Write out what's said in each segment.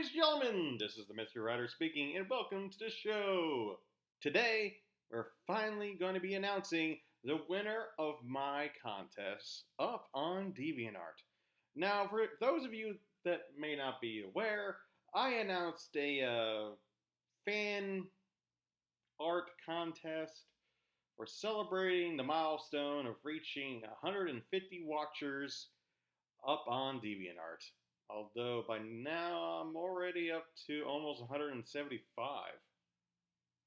Ladies and gentlemen, this is the Mystery Writer speaking, and welcome to the show. Today, we're finally going to be announcing the winner of my contest up on DeviantArt. Now, for those of you that may not be aware, I announced a fan art contest for celebrating the milestone of reaching 150 watchers up on DeviantArt. Although by now I'm already up to almost 175.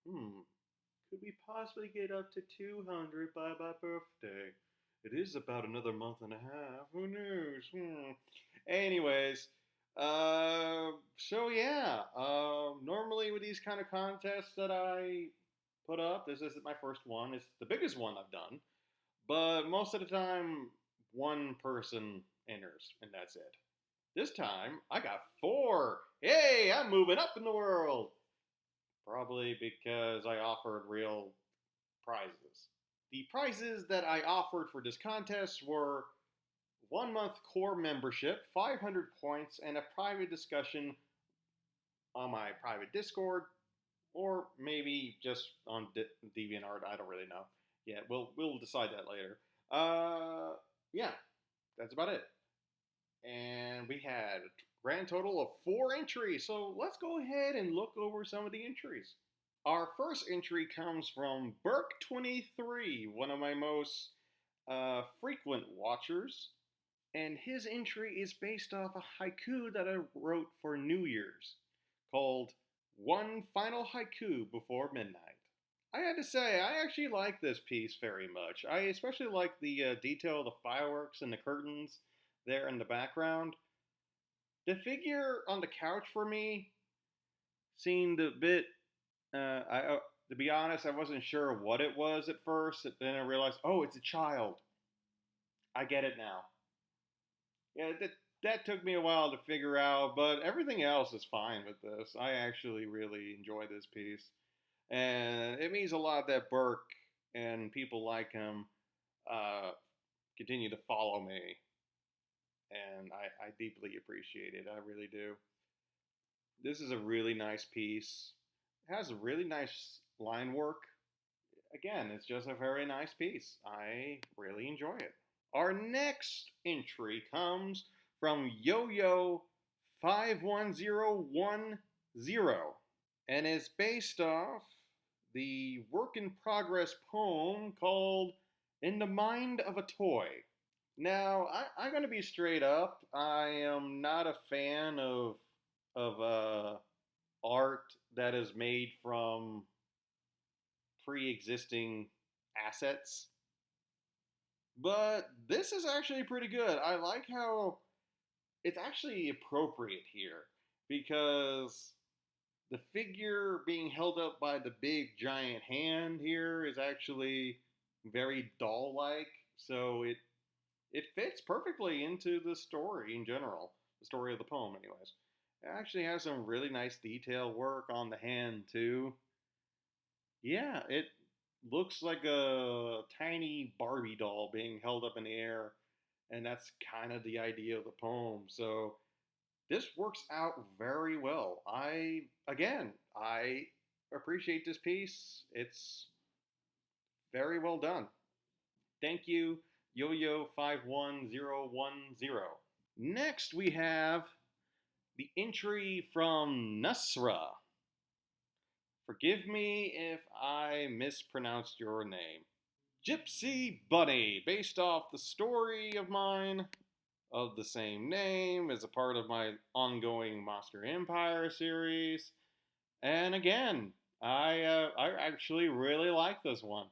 Could we possibly get up to 200 by my birthday? It is about another month and a half. Who knows? Anyways, so yeah. Normally with these kind of contests that I put up, this isn't my first one. It's the biggest one I've done. But most of the time, one person enters, and that's it. This time, I got 4. Hey, I'm moving up in the world. Probably because I offered real prizes. The prizes that I offered for this contest were 1 month core membership, 500 points, and a private discussion on my private Discord, or maybe just on DeviantArt. I don't really know. Yeah, we'll decide that later. Yeah, that's about it. And we had a grand total of 4 entries. So let's go ahead and look over some of the entries. Our first entry comes from Burke23, one of my most frequent watchers. And his entry is based off a haiku that I wrote for New Year's called One Final Haiku Before Midnight. I had to say, I actually like this piece very much. I especially like the detail of the fireworks and the curtains there in the background. The figure on the couch for me seemed a bit. To be honest, I wasn't sure what it was at first. Then I realized, oh, it's a child. I get it now. Yeah, that took me a while to figure out, but everything else is fine with this. I actually really enjoy this piece, and it means a lot that Burke and people like him continue to follow me. And I deeply appreciate it. I really do. This is a really nice piece. It has a really nice line work. Again, it's just a very nice piece. I really enjoy it. Our next entry comes from Yo-Yo51010, and it's based off the work in progress poem called In the Mind of a Toy. Now, I'm going to be straight up. I am not a fan of art that is made from pre-existing assets. But this is actually pretty good. I like how it's actually appropriate here because the figure being held up by the big giant hand here is actually very doll-like. So it fits perfectly into the story in general, the story of the poem, anyways. It actually has some really nice detail work on the hand, too. Yeah, it looks like a tiny Barbie doll being held up in the air, and that's kind of the idea of the poem. So this works out very well. I appreciate this piece. It's very well done. Thank you, Yo-Yo51010. Next, we have the entry from Nusra. Forgive me if I mispronounced your name. Gypsy Bunny, based off the story of mine of the same name, is a part of my ongoing Monster Empire series. And again, I actually really like this one.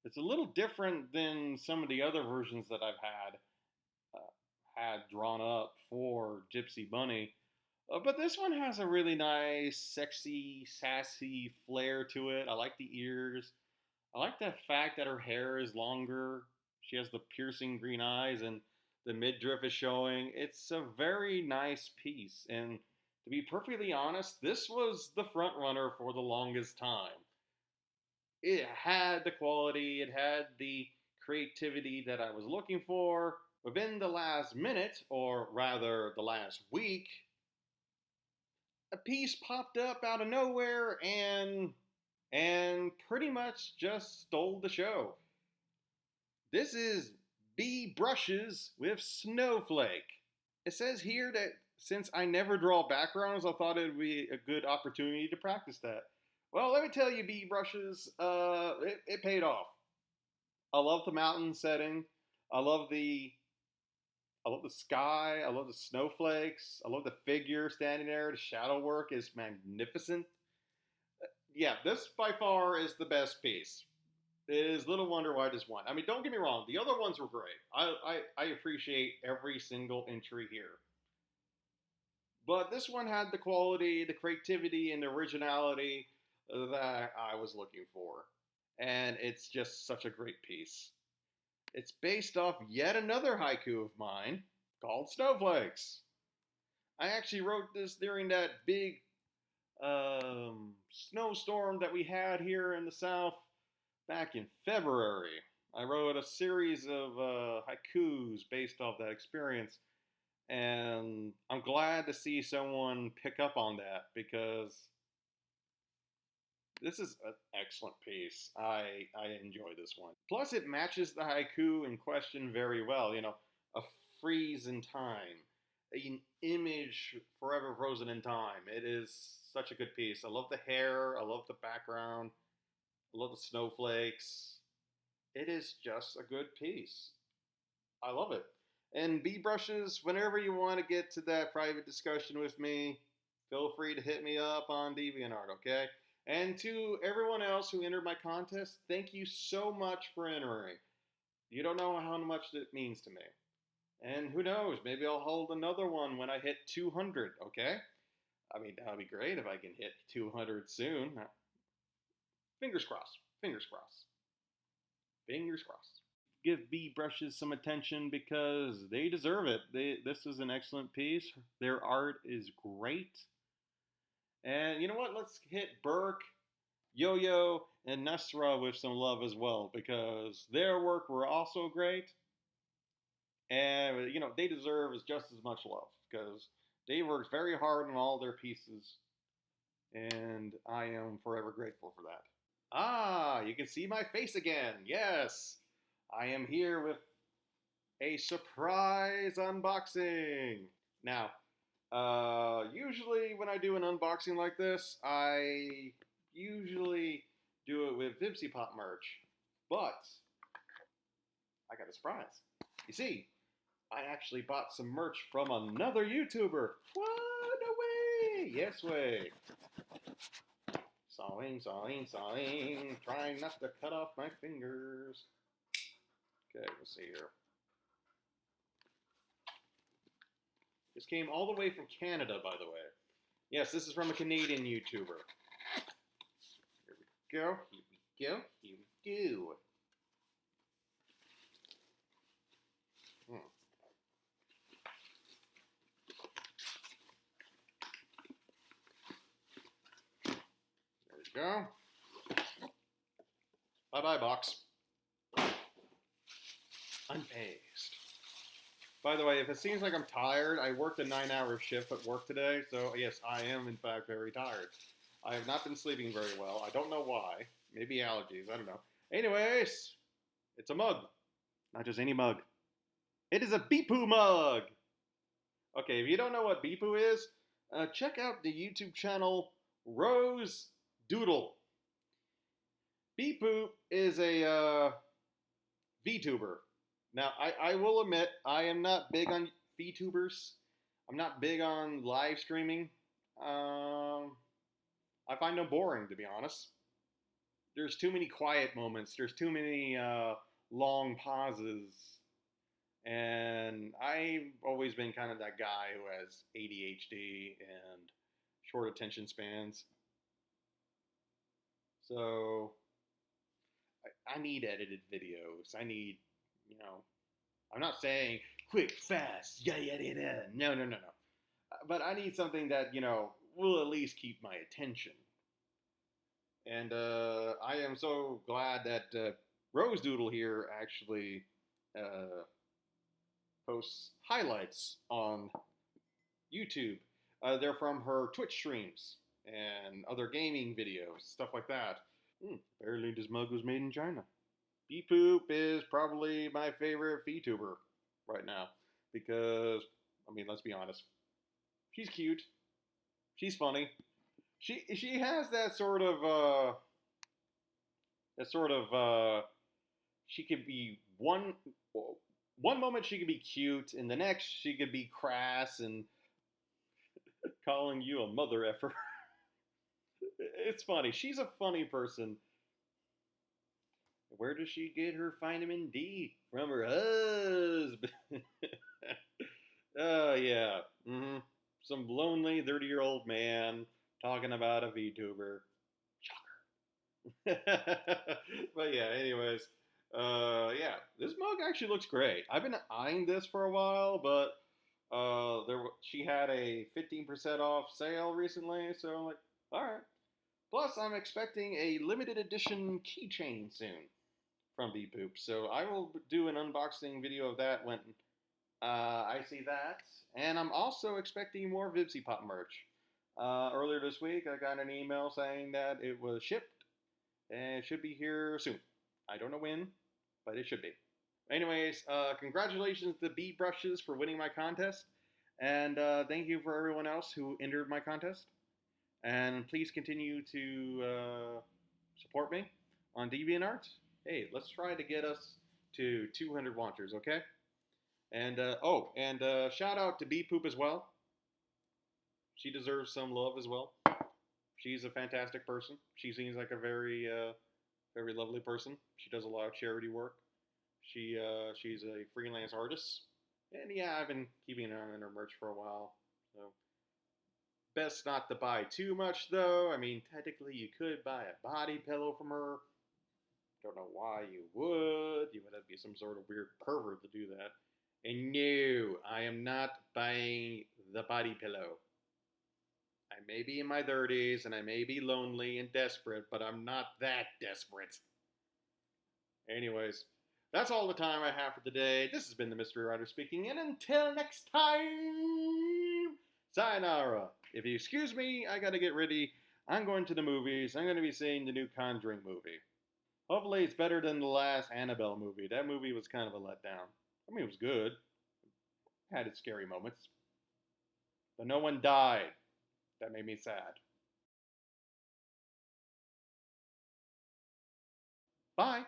It's a little different than some of the other versions that I've had drawn up for Gypsy Bunny. But this one has a really nice, sexy, sassy flair to it. I like the ears. I like the fact that her hair is longer. She has the piercing green eyes and the midriff is showing. It's a very nice piece. And to be perfectly honest, this was the front runner for the longest time. It had the quality, it had the creativity that I was looking for. Within the last minute, or rather the last week, a piece popped up out of nowhere and pretty much just stole the show. This is beebrushes with snowflake. It says here that since I never draw backgrounds, I thought it would be a good opportunity to practice that. Well, let me tell you, beebrushes, it paid off. I love the mountain setting. I love the I love the sky. I love the snowflakes. I love the figure standing there. The shadow work is magnificent. Yeah, this by far is the best piece. It is little wonder why this won. I mean, don't get me wrong. The other ones were great. I appreciate every single entry here. But this one had the quality, the creativity, and the originality that I was looking for. And it's just such a great piece. It's based off yet another haiku of mine called Snowflakes. I actually wrote this during that big snowstorm that we had here in the South back in February. I wrote a series of haikus based off that experience, and I'm glad to see someone pick up on that because this is an excellent piece. I enjoy this one. Plus, it matches the haiku in question very well. You know, a freeze in time, an image forever frozen in time. It is such a good piece. I love the hair. I love the background. I love the snowflakes. It is just a good piece. I love it. And beebrushes, whenever you want to get to that private discussion with me, feel free to hit me up on DeviantArt, okay? And to everyone else who entered my contest, thank you so much for entering. You don't know how much it means to me. And who knows, maybe I'll hold another one when I hit 200, okay? I mean, that would be great if I can hit 200 soon. Fingers crossed. Fingers crossed. Fingers crossed. Give beebrushes some attention because they deserve it. This is an excellent piece. Their art is great. And you know what? Let's hit Burke, Yo-Yo, and Nasra with some love as well because their work were also great. And, you know, they deserve just as much love because they worked very hard on all their pieces. And I am forever grateful for that. Ah, you can see my face again. Yes, I am here with a surprise unboxing. Now, usually when I do an unboxing like this, I usually do it with Gypsy Pop merch. But I got a surprise. You see, I actually bought some merch from another YouTuber. What? No way! Yes way. Sawing, sawing, sawing. Trying not to cut off my fingers. Okay, let's see here. This came all the way from Canada, by the way. Yes, this is from a Canadian YouTuber. Here we go. Here we go. Here we go. There we go. Bye-bye, box. Unfazed. By the way, if it seems like I'm tired, I worked a 9-hour shift at work today, so yes, I am in fact very tired. I have not been sleeping very well. I don't know why. Maybe allergies. I don't know. Anyways, it's a mug. Not just any mug. It is a Beepoo mug. Okay, if you don't know what Beepoo is, check out the YouTube channel RoseDoodle. Beepoo is a VTuber. Now, I will admit, I am not big on VTubers. I'm not big on live streaming. I find them boring, to be honest. There's too many quiet moments. There's too many long pauses. And I've always been kind of that guy who has ADHD and short attention spans. So I need edited videos. I need, you know, I'm not saying quick, fast, yeah. No. But I need something that, you know, will at least keep my attention. And I am so glad that RoseDoodle here actually posts highlights on YouTube. They're from her Twitch streams and other gaming videos, stuff like that. Apparently, this mug was made in China. Bee Poop is probably my favorite VTuber right now because, I mean, let's be honest, she's cute, she's funny. She has that sort of she could be one moment she could be cute, and the next she could be crass and calling you a mother effer. It's funny. She's a funny person. Where does she get her vitamin D? From her husband. Oh, yeah. Some lonely 30-year-old man talking about a VTuber. But yeah, anyways. Yeah, this mug actually looks great. I've been eyeing this for a while, but she had a 15% off sale recently, so I'm like, all right. Plus, I'm expecting a limited edition keychain soon from Beepoop, so I will do an unboxing video of that when I see that. And I'm also expecting more Vibsy Pop merch. Earlier this week, I got an email saying that it was shipped and it should be here soon. I don't know when, but it should be. Anyways, congratulations to beebrushes for winning my contest, and thank you for everyone else who entered my contest. And please continue to support me on DeviantArt. Hey, let's try to get us to 200 watchers, okay? And shout out to Bee Poop as well. She deserves some love as well. She's a fantastic person. She seems like a very lovely person. She does a lot of charity work. She's a freelance artist, and yeah, I've been keeping an eye on her merch for a while. So best not to buy too much, though. I mean, technically, you could buy a body pillow from her. Don't know why you would. You would have to be some sort of weird pervert to do that. And no, I am not buying the body pillow. I may be in my 30s and I may be lonely and desperate, but I'm not that desperate. Anyways, that's all the time I have for today. This has been the Mystery Writer speaking, and until next time, sayonara. If you excuse me, I gotta get ready. I'm going to the movies. I'm going to be seeing the new Conjuring movie. Hopefully it's better than the last Annabelle movie. That movie was kind of a letdown. I mean, it was good. It had its scary moments. But no one died. That made me sad. Bye.